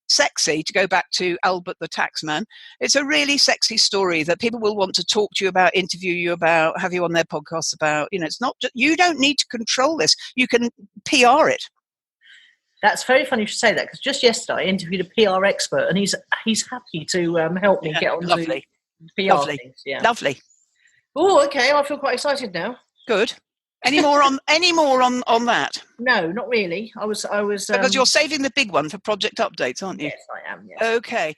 sexy, to go back to Albert the Taxman, it's a really sexy story that people will want to talk to you about, interview you about, have you on their podcasts about. It's not just, you don't need to control this. You can PR it. That's very funny you should say that, because just yesterday I interviewed a PR expert and he's happy to help me get on to PR things. Yeah. Lovely. Oh, okay. I feel quite excited now. Good. Any more on that? No, not really. I was because you're saving the big one for project updates, aren't you? Yes, I am. Yes. Okay.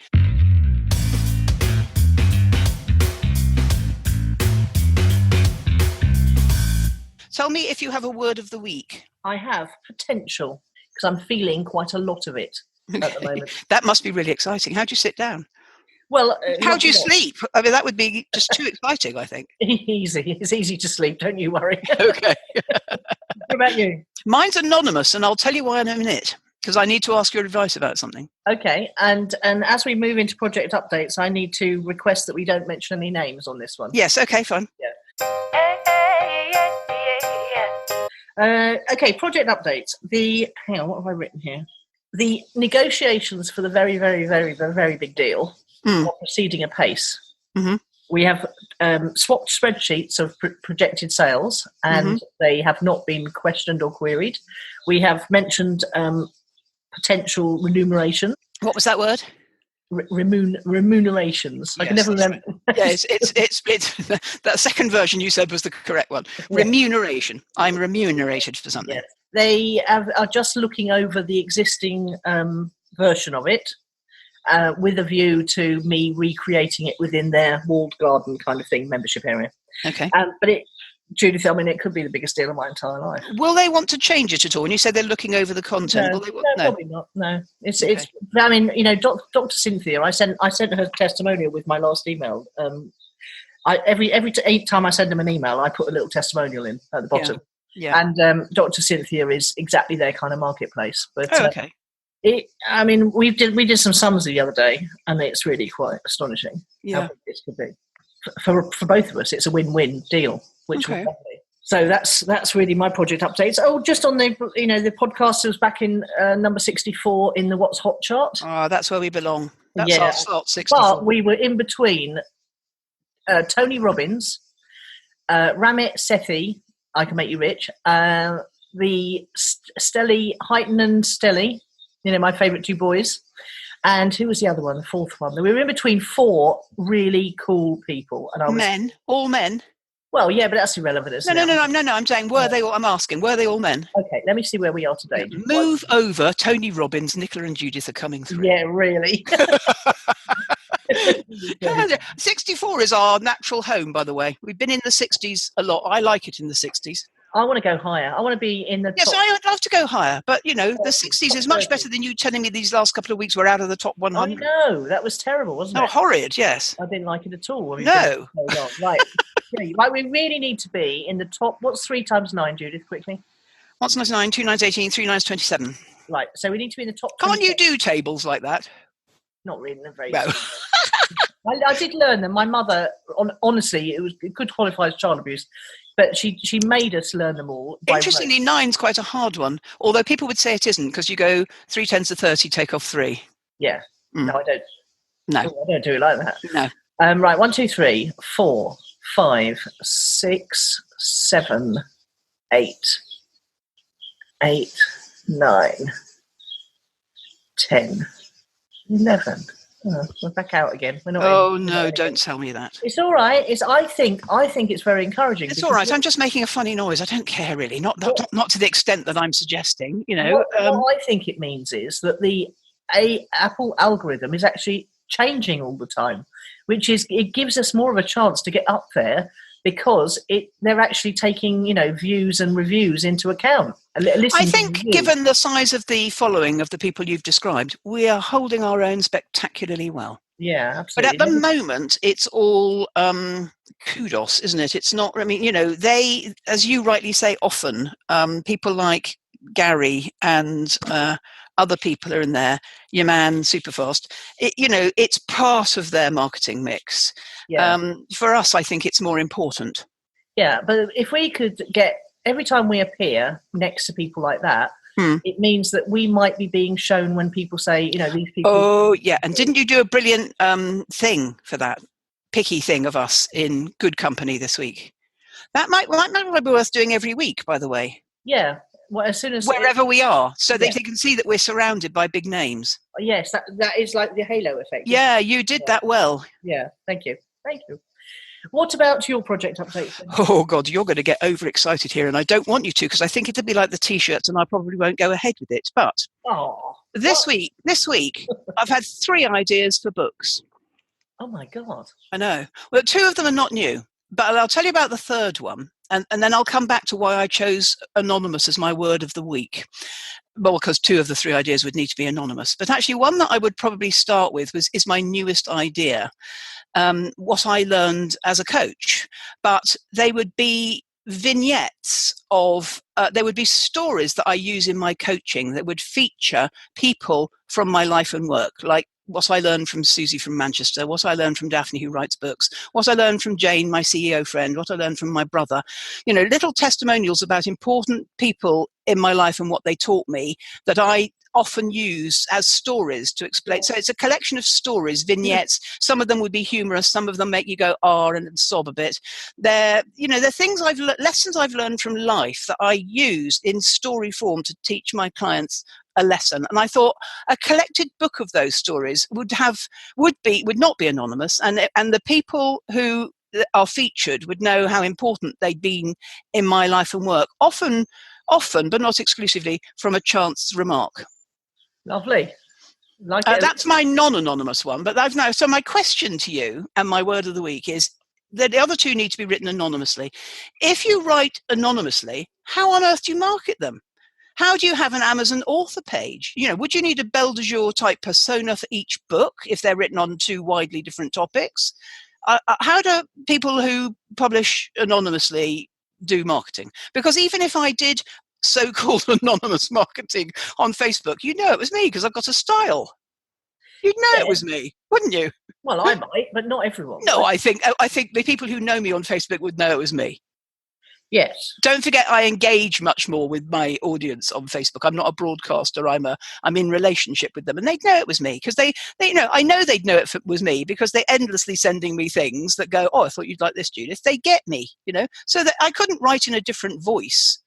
Tell me if you have a word of the week. I have potential, because I'm feeling quite a lot of it at the moment. That must be really exciting. How do you sit down? Well, how do you sleep? I mean, that would be just too exciting, I think. Easy. It's easy to sleep. Don't you worry. Okay. What about you? Mine's anonymous, and I'll tell you why in a minute, because I need to ask your advice about something. Okay. And as we move into project updates, I need to request that we don't mention any names on this one. Yes. Okay. Fine. Yeah. Okay. Project updates. Hang on. What have I written here? The negotiations for the very, very, very, very, very big deal are proceeding apace. Mm-hmm. We have swapped spreadsheets of projected sales, and they have not been questioned or queried. We have mentioned potential remuneration. What was that word? Remunerations. Yes, I can never remember. Yes, it's that second version you said was the correct one. Yeah. Remuneration. I'm remunerated for something. Yes. They are just looking over the existing version of it with a view to me recreating it within their walled garden kind of thing, membership area. Okay. But Judith, I mean, it could be the biggest deal of my entire life. Will they want to change it at all? And you said they're looking over the content. No, probably not. No, it's. I mean, Dr. Cynthia. I sent her testimonial with my last email. Every 8 time I send them an email, I put a little testimonial in at the bottom. Yeah. And Dr. Cynthia is exactly their kind of marketplace. But okay. I mean, we did some sums the other day, and it's really quite astonishing how big this could be for both of us. It's a win-win deal, which was lovely. So that's really my project updates. Oh, just on the podcast was back in number 64 in the What's Hot chart. Oh, that's where we belong. That's our slot 64. But we were in between Tony Robbins, Ramit Sethi, I Can Make You Rich, the Stelly, Heighton and Stelly, my favourite 2 boys. And who was the other one, the fourth one? We were in between 4 really cool people. And all men? Well, yeah, but that's irrelevant, isn't it? No. I'm saying, I'm asking, were they all men? Okay, let me see where we are today. Yeah, move over. Tony Robbins, Nicola and Judith are coming through. Yeah, really. 64 is our natural home, by the way. We've been in the 60s a lot. I like it in the 60s. I want to go higher. I want to be in the Yes, top. I would love to go higher, but the 60s is much better than you telling me these last couple of weeks we're out of the top 100. I know, that was terrible, wasn't it? Oh, horrid, yes. I didn't like it at all. No. Right. Yeah, like we really need to be in the top. What's 3 times 9, Judith, quickly? What's 9, 2 9's 18, 3 9's 27. Right, so we need to be in the top. Can't you do tables like that? Not really, very. No. I did learn them. My mother, honestly, it could qualify as child abuse, but she made us learn them all. Interestingly, 9's quite a hard one, although people would say it isn't, because you go 3 10s to 30, take off 3. Yeah. No, I don't. No. I don't do it like that. No. Right, 1 2 3 4 5 6 7 8 8 9 10 11. Oh, we're back out again. We're not. Oh no! Don't tell me that. It's all right. I think it's very encouraging. It's all right. I'm just making a funny noise. I don't care really. Not to the extent that I'm suggesting. You know. What I think it means is that the Apple algorithm is actually changing all the time, which is it gives us more of a chance to get up there because they're actually taking views and reviews into account. I think, given the size of the following of the people you've described, we are holding our own spectacularly well. Yeah, absolutely. But at the moment, it's all kudos, isn't it? It's not. I mean, they, as you rightly say, often people like Gary and other people are in there. Your man, Superfast. It's part of their marketing mix. Yeah. For us, I think it's more important. Yeah, but if we could get every time we appear next to people like that, it means that we might be being shown when people say, these people. Oh, yeah. And didn't you do a brilliant thing for that? Picky thing of us in Good Company this week. That might be worth doing every week, by the way. Yeah. Well, as soon as wherever we are, so they can see that we're surrounded by big names. Yes, that is like the halo effect. Yeah, you did that well. Yeah, thank you. What about your project updates? Oh God, you're going to get overexcited here, and I don't want you to, because I think it'll be like the T-shirts, and I probably won't go ahead with it. But this week, I've had 3 ideas for books. Oh my God! I know. Well, 2 of them are not new, but I'll tell you about the third one. And then I'll come back to why I chose anonymous as my word of the week. Well, because 2 of the 3 ideas would need to be anonymous. But actually, one that I would probably start with is my newest idea, what I learned as a coach. But they would be vignettes of, there would be stories that I use in my coaching that would feature people from my life and work, like what I learned from Susie from Manchester, what I learned from Daphne, who writes books, what I learned from Jane, my CEO friend, what I learned from my brother, little testimonials about important people in my life and what they taught me that I often use as stories to explain. So it's a collection of stories, vignettes. Some of them would be humorous. Some of them make you go, and sob a bit. They're things lessons I've learned from life that I use in story form to teach my clients a lesson. And I thought a collected book of those stories would not be anonymous, and the people who are featured would know how important they'd been in my life and work, often but not exclusively from a chance remark. Lovely. That's my non-anonymous one, but so my question to you and my word of the week is that the other 2 need to be written anonymously. If you write anonymously, how on earth do you market them? How do you have an Amazon author page? Would you need a Belle de Jour type persona for each book if they're written on 2 widely different topics? How do people who publish anonymously do marketing? Because even if I did so-called anonymous marketing on Facebook, it was me because I've got a style. You'd know it was me, wouldn't you? Well, I might, but not everyone. No, I think the people who know me on Facebook would know it was me. Yes. Don't forget, I engage much more with my audience on Facebook. I'm not a broadcaster. I'm in relationship with them, and they'd know it was me because they I know they'd know it was me because they're endlessly sending me things that go, I thought you'd like this, Judith. They get me, so that I couldn't write in a different voice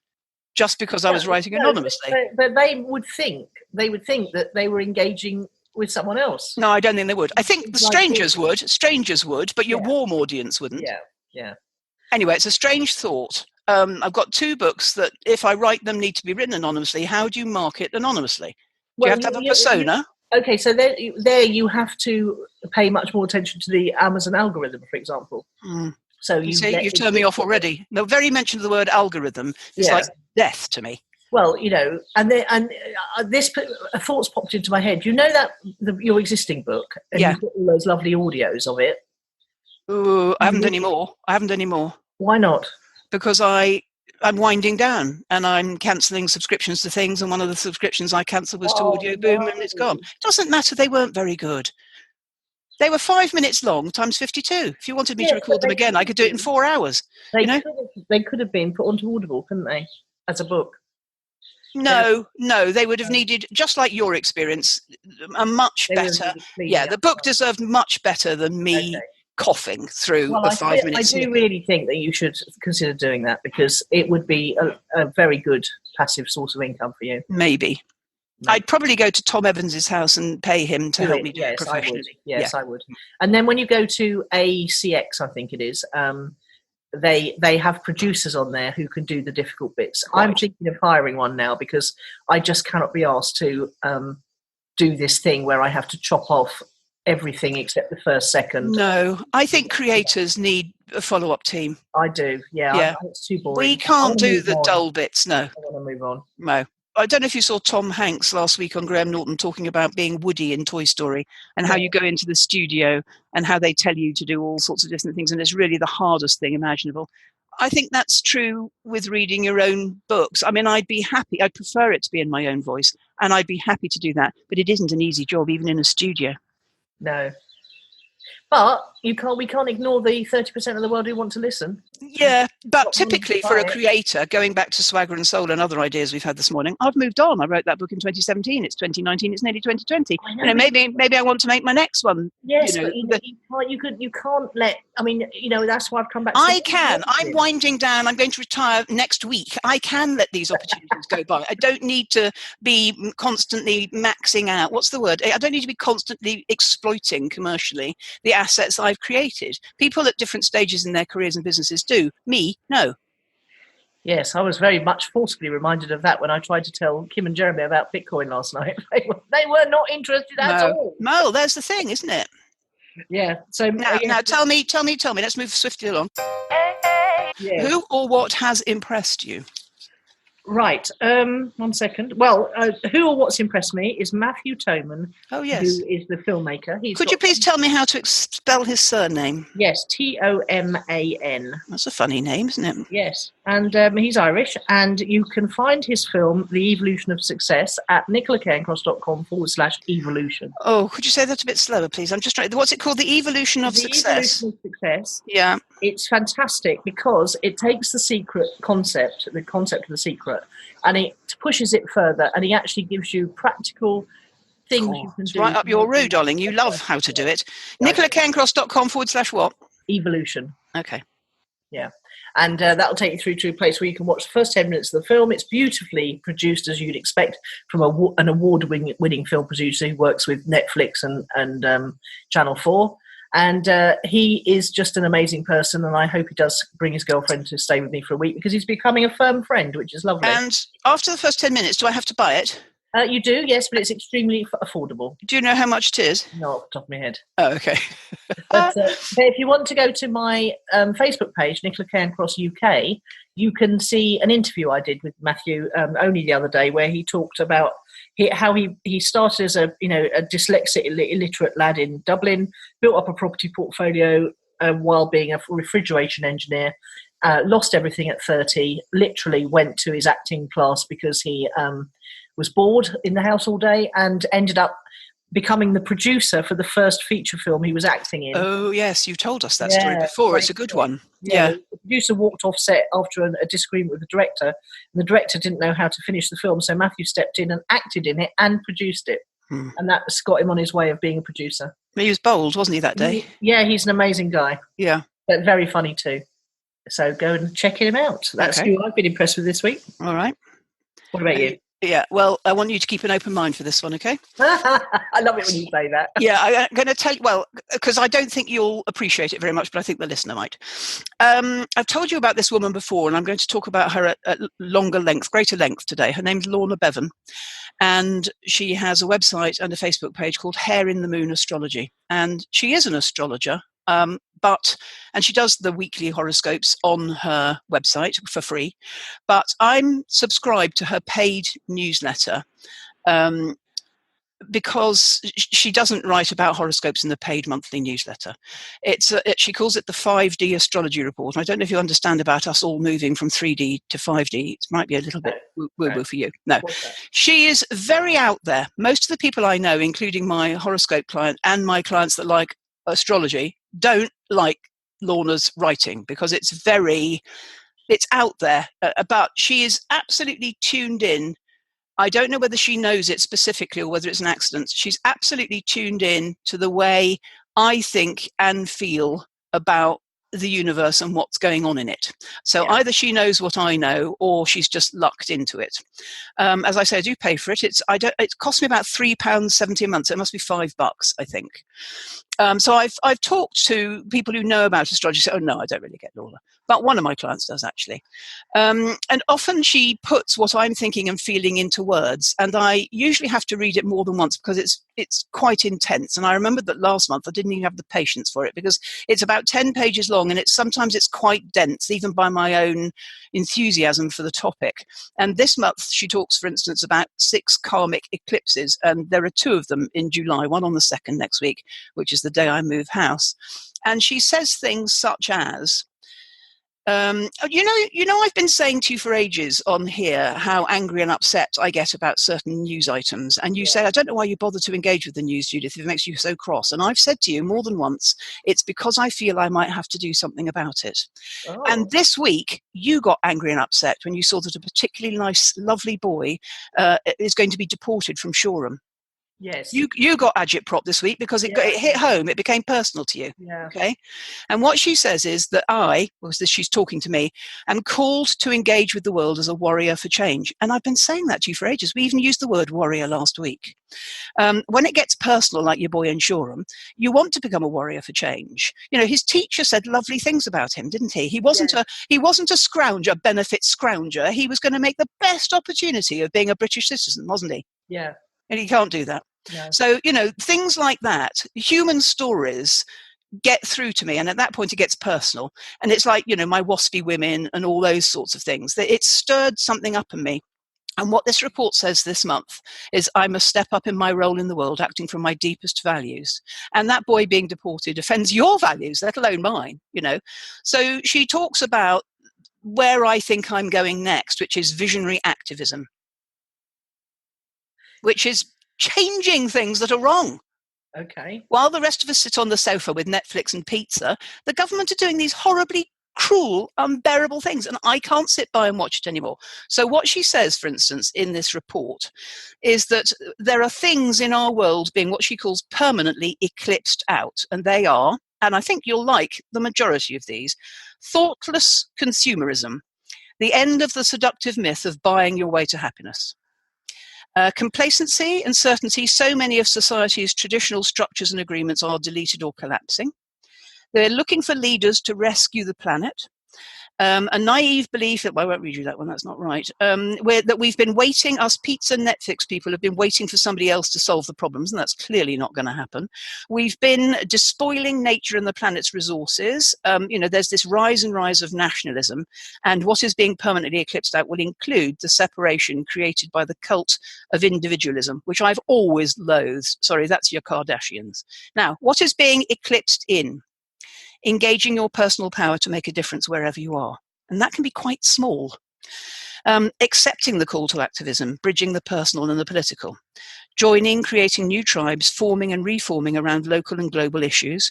just because I was writing anonymously. But they would think that they were engaging with someone else. No, I don't think they would. I think strangers would, but your warm audience wouldn't. Yeah. Anyway, it's a strange thought. I've got 2 books that, if I write them, need to be written anonymously. How do you market anonymously? Do you have to have a persona? Okay, so there you have to pay much more attention to the Amazon algorithm, for example. So you see, you've turned me off already. The very mention of the word algorithm is like death to me. Well, this thought's popped into my head. You know that your existing book, and you've got all those lovely audios of it. Ooh, I haven't any more. Why not? Because I'm winding down and I'm cancelling subscriptions to things, and one of the subscriptions I cancelled was to Audio Boom, and it's gone. It doesn't matter, they weren't very good. They were 5 minutes long times 52. If you wanted me to record them again, I could do it in 4 hours. They could have been put onto Audible, couldn't they, as a book? No, they would have needed, just like your experience, a much better. Yeah, the book deserved much better than me coughing through a 5 minutes. I do really think that you should consider doing that, because it would be a very good passive source of income for you. Maybe. I'd probably go to Tom Evans's house and pay him to help me do it professionally. I would. And then when you go to ACX, I think it is, they have producers on there who can do the difficult bits. Right. I'm thinking of hiring one now, because I just cannot be asked to do this thing where I have to chop off everything except the first second. No, I think creators need a follow-up team. I do, yeah. It's too boring. We can't do the dull bits, no. I want to move on. No. I don't know if you saw Tom Hanks last week on Graham Norton talking about being Woody in Toy Story, and how you go into the studio and how they tell you to do all sorts of different things, and it's really the hardest thing imaginable. I think that's true with reading your own books. I mean, I'd be happy. I'd prefer it to be in my own voice, and I'd be happy to do that. But it isn't an easy job, even in a studio. No. But we can't ignore the 30% of the world who want to listen. Yeah, but typically for a creator, going back to Swagger and Soul and other ideas we've had this morning, I've moved on. I wrote that book in 2017. It's 2019. It's nearly 2020. Maybe I want to make my next one. Yes, but you can't let. I mean, that's why I've come back. I can. I'm winding down. I'm going to retire next week. I can let these opportunities go by. I don't need to be constantly maxing out. What's the word? I don't need to be constantly exploiting commercially the assets I've created. People at different stages in their careers and businesses do. Me, no. Yes, I was very much forcibly reminded of that when I tried to tell Kim and Jeremy about Bitcoin last night. They were not interested at all. No, there's the thing, isn't it? Yeah. So now tell me. Let's move swiftly along. Yes. Who or what has impressed you? Right. 1 second. Well, who or what's impressed me is Matthew Toman. Oh, yes. Who is the filmmaker. Could you please tell me how to spell his surname? Yes, Toman. That's a funny name, isn't it? Yes. And he's Irish. And you can find his film, The Evolution of Success, at nicolacairncross.com/evolution. Oh, could you say that a bit slower, please? I'm just trying. What's it called? The Evolution of Success? The Evolution of Success. Yeah. It's fantastic because it takes the concept of the secret, and it pushes it further, and he actually gives you practical things you can do. Right up your road, darling. You love how to do it. NicolaCairncross.com/what? Evolution. Okay. Yeah. And that'll take you through to a place where you can watch the first 10 minutes of the film. It's beautifully produced, as you'd expect from an award-winning film producer who works with Netflix and Channel 4. And he is just an amazing person, and I hope he does bring his girlfriend to stay with me for a week, because he's becoming a firm friend, which is lovely. And after the first 10 minutes, do I have to buy it? You do, yes, but it's extremely affordable. Do you know how much it is? No, off the top of my head. Oh, okay. But if you want to go to my Facebook page, Nicola Cairncross UK, you can see an interview I did with Matthew only the other day, where he talked about how he started as a dyslexic, illiterate lad in Dublin, built up a property portfolio while being a refrigeration engineer, lost everything at 30, literally went to his acting class because he was bored in the house all day, and ended up becoming the producer for the first feature film he was acting in. Oh, yes, you told us that story before. It's a good one. Yeah. The producer walked off set after a disagreement with the director, and the director didn't know how to finish the film, so Matthew stepped in and acted in it and produced it. And that's got him on his way of being a producer. He was bold, wasn't he, that day? Yeah, he's an amazing guy. Yeah. But very funny too. So go and check him out. That's who I've been impressed with this week. All right. What about you? Yeah, well, I want you to keep an open mind for this one, okay? I love it when you say that. Yeah, I'm going to tell you, well, because I don't think you'll appreciate it very much, but I think the listener might. I've told you about this woman before, and I'm going to talk about her at greater length today. Her name's Lorna Bevan, and she has a website and a Facebook page called Hair in the Moon Astrology. And she is an astrologer, And she does the weekly horoscopes on her website for free. But I'm subscribed to her paid newsletter because she doesn't write about horoscopes in the paid monthly newsletter. She calls it the 5D Astrology Report. I don't know if you understand about us all moving from 3D to 5D. It might be a little bit woo-woo for you. No, she is very out there. Most of the people I know, including my horoscope client and my clients that like astrology, don't like Lorna's writing because it's out there. But she is absolutely tuned in. I don't know whether she knows it specifically or whether it's an accident. She's absolutely tuned in to the way I think and feel about the universe and what's going on in it. So either she knows what I know or she's just lucked into it. As I say, I do pay for it. It costs me about £3.70 a month. So it must be $5, I think. So I've talked to people who know about astrology. Say, oh no, I don't really get Lorna. But one of my clients does actually. And often she puts what I'm thinking and feeling into words. And I usually have to read it more than once because it's quite intense. And I remembered that last month I didn't even have the patience for it because it's about 10 pages long and sometimes it's quite dense, even by my own enthusiasm for the topic. And this month she talks, for instance, about 6 karmic eclipses. And there are 2 of them in July, one on the 2nd next week, which is the day I move house. And she says things such as, I've been saying to you for ages on here how angry and upset I get about certain news items. And you say, I don't know why you bother to engage with the news, Judith, if it makes you so cross. And I've said to you more than once, it's because I feel I might have to do something about it. Oh. And this week, you got angry and upset when you saw that a particularly nice, lovely boy is going to be deported from Shoreham. Yes. You got agitprop this week because it hit home. It became personal to you. Yeah. Okay. And what she says is that she's talking to me, am called to engage with the world as a warrior for change. And I've been saying that to you for ages. We even used the word warrior last week. When it gets personal, like your boy in Shoreham, you want to become a warrior for change. You know, his teacher said lovely things about him, didn't he? He wasn't a scrounger, benefit scrounger. He was going to make the best opportunity of being a British citizen, wasn't he? Yeah. And he can't do that. No. So, things like that, human stories get through to me. And at that point, it gets personal. And it's like, my waspy women and all those sorts of things. It stirred something up in me. And what this report says this month is I must step up in my role in the world, acting from my deepest values. And that boy being deported offends your values, let alone mine, So she talks about where I think I'm going next, which is visionary activism, which is changing things that are wrong. Okay. While the rest of us sit on the sofa with Netflix and pizza, the government are doing these horribly cruel, unbearable things, and I can't sit by and watch it anymore. So what she says, for instance, in this report, is that there are things in our world being what she calls permanently eclipsed out, and they are, and I think you'll like the majority of these, thoughtless consumerism, the end of the seductive myth of buying your way to happiness. Complacency and certainty, so many of society's traditional structures and agreements are deleted or collapsing. They're looking for leaders to rescue the planet. A naive belief that, well, I won't read you that one, that's not right, that we've been waiting, us pizza Netflix people have been waiting for somebody else to solve the problems, and that's clearly not going to happen. We've been despoiling nature and the planet's resources. There's this rise and rise of nationalism, and what is being permanently eclipsed out will include the separation created by the cult of individualism, which I've always loathed. Sorry, that's your Kardashians. Now, what is being eclipsed in? Engaging your personal power to make a difference wherever you are. And that can be quite small. Accepting the call to activism, bridging the personal and the political. Joining, creating new tribes, forming and reforming around local and global issues.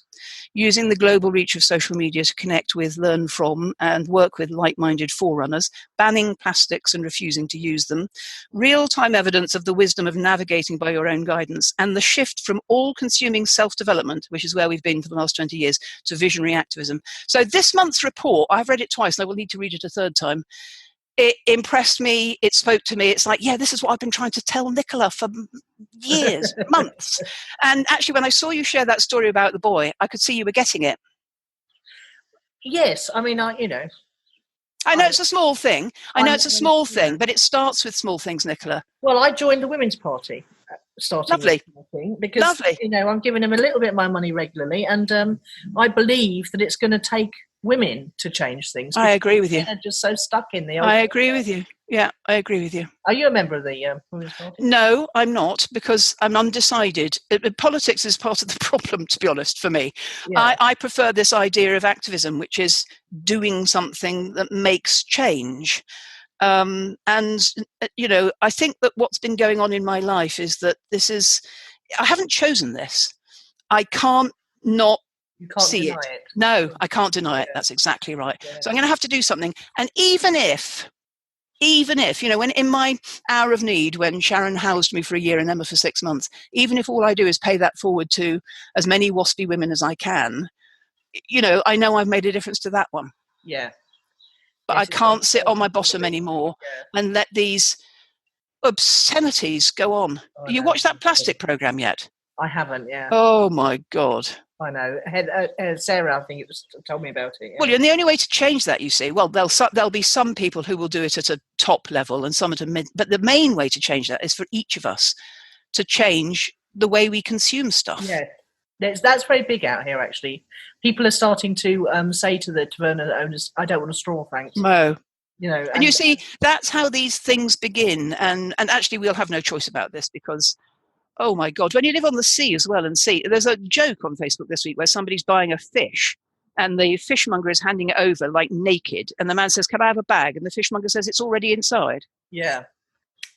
Using the global reach of social media to connect with, learn from, and work with like-minded forerunners. Banning plastics and refusing to use them. Real-time evidence of the wisdom of navigating by your own guidance. And the shift from all-consuming self-development, which is where we've been for the last 20 years, to visionary activism. So this month's report, I've read it twice, and I will need to read it a third time. It impressed me. It spoke to me. It's like, this is what I've been trying to tell Nicola for years, months. And actually, when I saw you share that story about the boy, I could see you were getting it. Yes. I mean, I know it's a small thing. I know it's a small thing, but it starts with small things, Nicola. Well, I joined the Women's Party starting Lovely. because Lovely. I'm giving him a little bit of my money regularly, and I believe that it's going to take women to change things. I agree with you. They're just so stuck in the old. I agree with you. Yeah, I agree with you. Are you a member of the Women's Party? No, I'm not, because I'm undecided. Politics is part of the problem, to be honest, for me. Yeah. I prefer this idea of activism, which is doing something that makes change. And, I think that what's been going on in my life is that I haven't chosen this. I can't not You can't see deny it. it. No, I can't deny it. That's exactly right. Yeah. So I'm going to have to do something. And even if, when in my hour of need, when Sharon housed me for a year and Emma for 6 months, even if all I do is pay that forward to as many waspy women as I can, I know I've made a difference to that one. Yeah. But Yes, I can't sit on my bottom anymore and let these obscenities go on. You watched that plastic program yet? I haven't, yeah. Oh my God. I know. Sarah, I think it was, told me about it. Yeah. Well, and the only way to change that, you see, there'll be some people who will do it at a top level and some at a mid. But the main way to change that is for each of us to change the way we consume stuff. Yeah, that's very big out here. Actually, people are starting to say to the taverna owners, "I don't want a straw, thanks." No. And you see, that's how these things begin. And actually, we'll have no choice about this because. Oh my God, when you live on the sea as well there's a joke on Facebook this week where somebody's buying a fish and the fishmonger is handing it over like naked. And the man says, "Can I have a bag?" And the fishmonger says, "It's already inside." Yeah.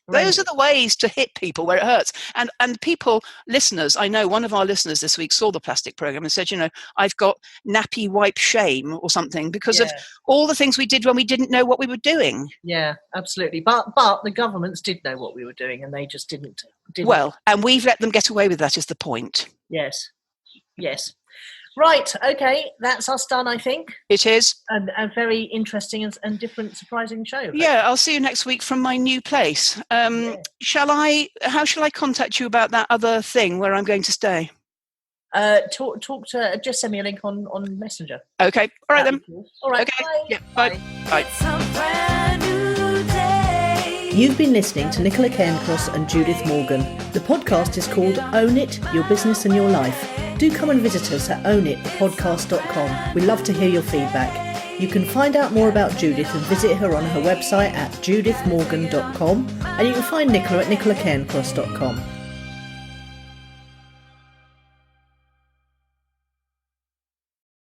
Those are the ways to hit people where it hurts. And people, listeners, I know one of our listeners this week saw the plastic program and said, I've got nappy wipe shame or something because of all the things we did when we didn't know what we were doing. Yeah, absolutely. But the governments did know what we were doing and they just didn't. Well, and we've let them get away with that is the point. Yes. Right, okay, that's us done, I think. It is. And a very interesting and different, surprising show. Yeah, I'll see you next week from my new place. How shall I contact you about that other thing where I'm going to stay? Talk to, just send me a link on Messenger. Okay, all right then. Cool. All right, okay. bye. Yeah, bye. Bye. You've been listening to Nicola Cairncross and Judith Morgan. The podcast is called Own It, Your Business and Your Life. Do come and visit us at ownitthepodcast.com. We love to hear your feedback. You can find out more about Judith and visit her on her website at judithmorgan.com, and you can find Nicola at nicolacairncross.com.